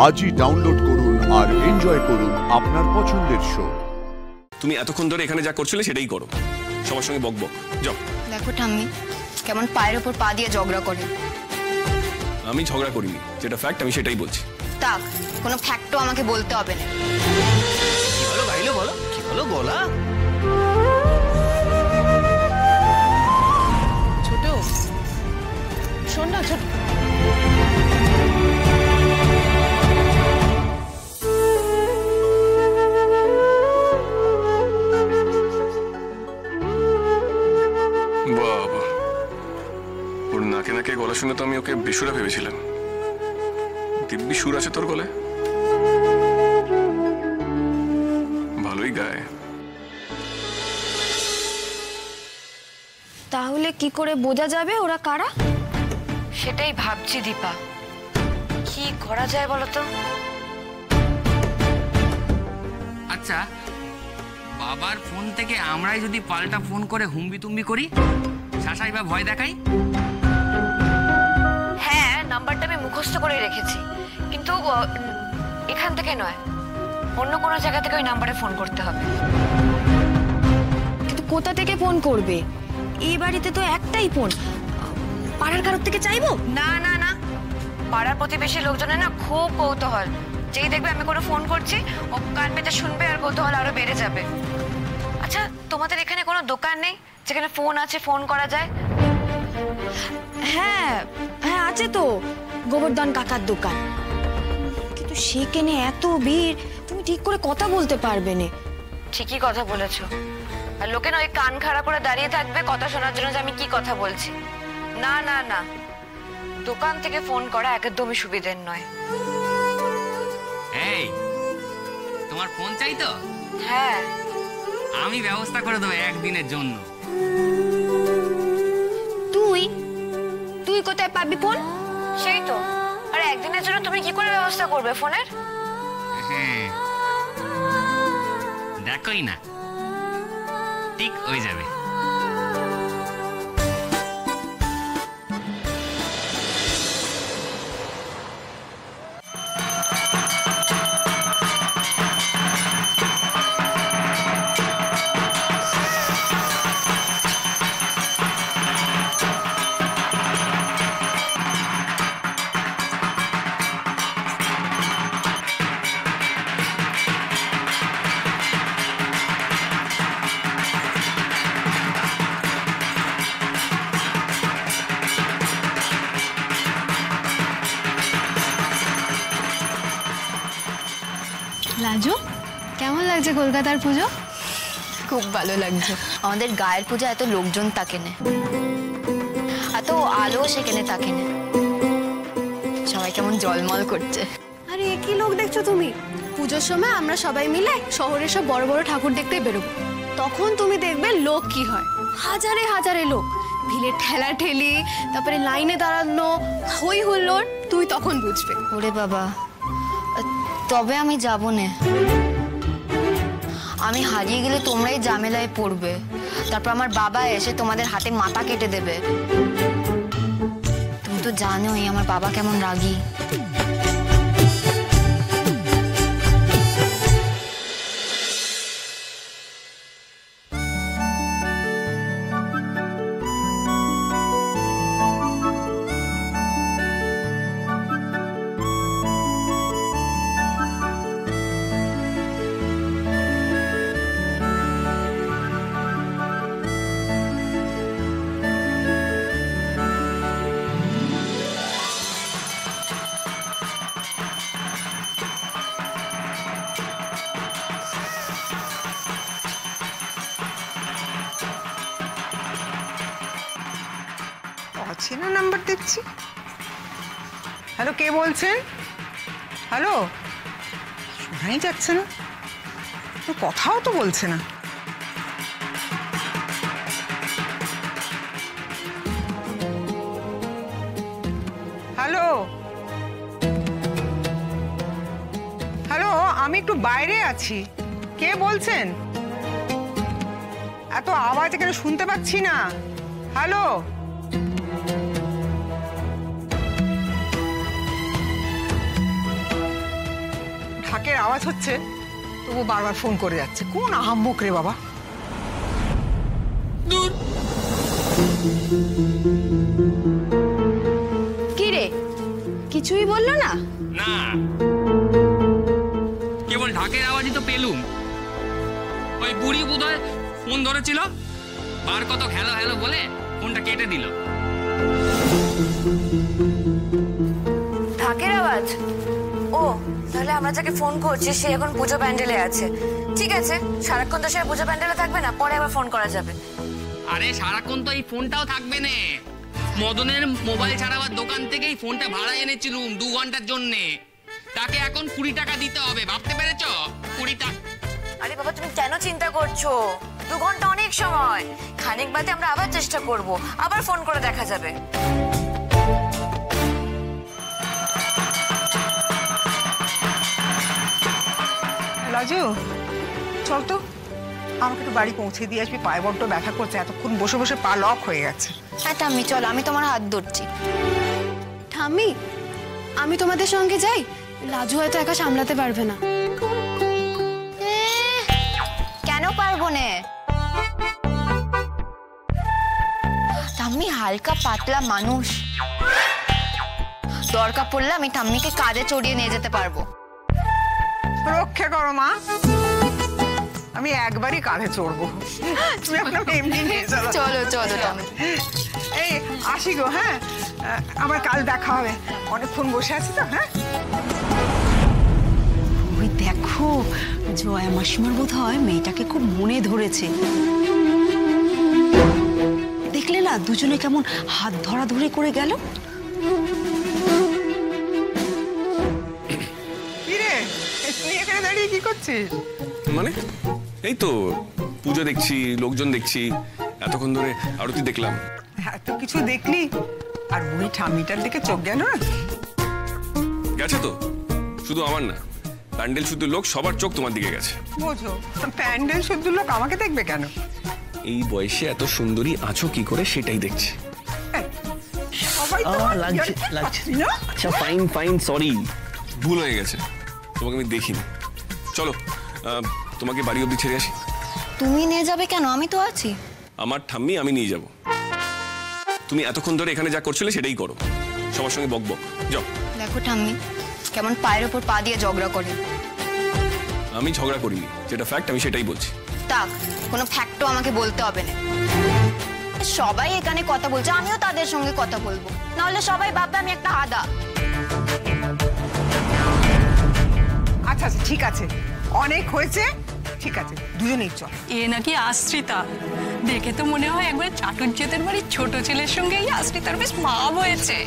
আজই ডাউনলোড করুন আর এনজয় করুন আপনার পছন্দের শো। তুমি এতক্ষণ ধরে এখানে যা করছিলে সেটাই করো, সবার সঙ্গে বকবক যাও। দেখো ঠাম্মি কেমন পায়ের ওপর পা দিয়ে ঝগড়া করে। আমি ঝগড়া করিনি, যেটা ফ্যাক্ট আমি সেটাই বলছি। তাক, কোনো ফ্যাক্টও আমাকে বলতে হবে না। কি ভালো গাইলো বলো, কি ভালো গলা। ছোট শোন না, ছোট বাবা, ওর নাকে নাকে গলা শুনে তো আমি ওকে বেসুরা ভেবেছিলাম। দিব্যি সুর আছে তোর গলায়, ভালোই গায়। তাহলে কি করে বোঝা যাবে ওরা কারা? সেটাই ভাবছি দীপা, কি করা যায় বলো তো। আচ্ছা, বাবার ফোন থেকে আমরাই যদি পাল্টা ফোন করে হুম্বি তুম্বি করি, শাসাই বা ভয় দেখাই? হ্যাঁ, নাম্বারটা আমি মুখস্থ করে রেখেছি, কিন্তু এখান থেকে নয়, অন্য কোনো জায়গা থেকে ওই নাম্বারে ফোন করতে হবে। কিন্তু কোথা থেকে ফোন করবে? এই বাড়িতে তো একটাই ফোন, পাড়ার কারোর থেকে চাইবো? না না না, পাড়ার প্রতিবেশী লোকজনের না খুব কৌতূহল, যেই দেখবে আমি কোনো ফোন করছি ও কান পেতে শুনবে আর কৌতূহল আরো বেড়ে যাবে। আচ্ছা, তোমাদের এখানে কোনো দোকান নেই যেখানে ফোন আছে, ফোন করা যায়? হ্যাঁ হ্যাঁ আছে তো, গোবর্ধন কাকার দোকান, কিন্তু সেখানে এত ভিড়, তুমি ঠিক করে কথা বলতে পারবে না। ঠিকই কথা বলেছো, আর লোকে না ওই কান খাড়া করে দাঁড়িয়ে থাকবে কথা শোনার জন্য যে আমি কি কথা বলছি। না না না, দোকান থেকে ফোন করা একদমই সুবিধের নয়। এই, তোমার ফোন চাই তো? হ্যাঁ, আমি ব্যবস্থা করে দেবো একদিনের জন্য। তুই তুই কোথায় পাবি ফোন? সেই তো, আর একদিনের জন্য তুমি কি করে ব্যবস্থা করবে ফোনের? হ্যাঁ, দেখোই না, ঠিক হয়ে যাবে। লাজু, কেমন লাগছে কলকাতার পুজো? খুব ভালো লাগছে। আমাদের গায়ের পূজা এত লোকজন থাকে না, এত আলো সেখানে থাকে না, সবাই কেমন জলমল করছে। আরে কি লোক দেখছো তুমি? পুজোর সময় আমরা সবাই মিলে শহরের সব বড় বড় ঠাকুর দেখতে বেরোবো, তখন তুমি দেখবে লোক কি হয়, হাজারে হাজারে লোক, ভিড়ের ঠেলা ঠেলি, তারপরে লাইনে দাঁড়ানো, হই হুল্লোড়, তুই তখন বুঝবে। ওরে বাবা, তবে আমি যাব না। আমি হারিয়ে গেলে তোমরাই ঝামেলায় পড়বে, তারপর আমার বাবা এসে তোমাদের হাতে মাথা কেটে দেবে। তুমি তো জানোই আমার বাবা কেমন রাগী। অচেনা নাম্বার দেখছি। হ্যালো, কে বলছেন? হ্যালো, শোনাই যাচ্ছে না, কথাও তো বলছে না। হ্যালো হ্যালো, আমি একটু বাইরে আছি, কে বলছেন? এত আওয়াজ এখানে শুনতে পাচ্ছি না। হ্যালো, ঢাকের আওয়াজ হচ্ছে তবু বারবার ফোন করে যাচ্ছে। কোন আহাম্মক রে বাবা। দূর। কি রে, কিছুই বললো না? না, কেবল ঢাকের আওয়াজই তো পেলুম। ওই বুড়ি বোধহয় ফোন ধরেছিল, বার কত হ্যালো হ্যালো বলে ফোনটা কেটে দিল। ঢাকের আওয়াজ? ও, তাহলে আমরা যাকে ফোন করছি সে এখন পুজো প্যান্ডেলে আছে। ঠিক আছে, সারাক্ষণ তো সে পুজো প্যান্ডেলে থাকবে না, পরে আবার ফোন করা যাবে। আরে সারাক্ষণ তো এই ফোনটাও থাকবে না। মদনের মোবাইল ছাড়াবার দোকান থেকে এই ফোনটা ভাড়া এনেছিলুম 2 ঘন্টার জন্যে। তাকে এখন 20 টাকা দিতে হবে, ভাবতে পেরেছো? 20 টাকা। আরে বাবা, তুমি কেন চিন্তা করছো? 2 ঘন্টা অনেক সময়। খানিক বাদে আমরা আবার চেষ্টা করব, আবার ফোন করে দেখা যাবে। রাজু, চল তো, আমাকে একটু বাড়ি পৌঁছে দিয়ে আসবি। পায়ে বড্ড ব্যথা করছে, এতক্ষণ বসে বসে পা লক হয়ে গেছে। হ্যাঁ ঠাম্মি, চলো, আমি তোমার হাত ধরছি। ঠাম্মি, আমি তোমাদের সঙ্গে যাই। লাজু হয়তো একা সামলাতে পারবে না। কেন পারবো না? ঠাম্মি হালকা পাতলা মানুষ, দরকার পড়লে আমি ঠাম্মিকে কাঁধে চড়িয়ে নিয়ে যেতে পারবো। রক্ষা করো মা, আমি একবারই কাঁধে চড়বো। তুমি আপনার এমনি নিয়ে চলো। চলো চলো ঠাম্মি। এই আসি গো। হ্যাঁ, আবার কাল দেখা হবে। অনেকক্ষণ বসে আছি তো। হ্যাঁ, ওই দেখো, জয়া মাসিমার বোধ হয় মেয়েটাকে খুব মনে ধরেছে। দেখলে না দুজনে কেমন হাত ধরাধরি করে গেল। কি রে, তুই এখানে দাঁড়িয়ে কি করছিস? মানে এই তো পুজো দেখছি, লোকজন দেখছি, এতক্ষণ ধরে আরতি দেখলাম। এত কিছু দেখলি আর বুড়ি ঠাম্মিটার দিকে চোখ গেল না? গেছে তো, শুধু আমার না, প্যান্ডেল শুদ্ধ লোক সবার চোখ তোমার দিকে গেছে। বোঝো, প্যান্ডেল শুদ্ধ লোক আমাকে দেখবে কেন? এই বয়সে এত সুন্দরী আছো কি করে সেটাই দেখছি। সবাই তো লাগছে লাগছে। না? আচ্ছা ফাইন ফাইন, সরি। ভুল হয়ে গেছে, তোমাকে আমি দেখিনি। চলো, তোমাকে বাড়ি অবধি ছেড়ে আসি। তুমি নিয়ে যাবে কেন? আমি তো আছি। আমার ঠাম্মি আমি নিয়ে যাব। তুমি এতক্ষণ ধরে এখানে যা করছিলে সেটাই করো, সবার সঙ্গে বক বক। যাও। দেখো ঠাম্মি কেমন পায়ের ওপর পা দিয়ে ঝগড়া করে। আমি ঝগড়া করিনি, যেটা ফ্যাক্ট আমি সেটাই বলছি। তাক, কোনো ফ্যাক্টও আমাকে বলতে হবে না। সবাই এখানে কথা বলছে, আমিও তাদের সঙ্গে কথা বলবো, নাহলে সবাই ভাববে আমি একটা আদা। আচ্ছা আচ্ছা, ঠিক আছে, অনেক হয়েছে। ঠিক আছে, দুজনেই চল। এ নাকি আশ্রিতা, দেখে তো মনে হয় একবার চাটুর্যেদের বাড়ির ছোট ছেলের সঙ্গে এই আশ্রিতার বেশ ভাব হয়েছে।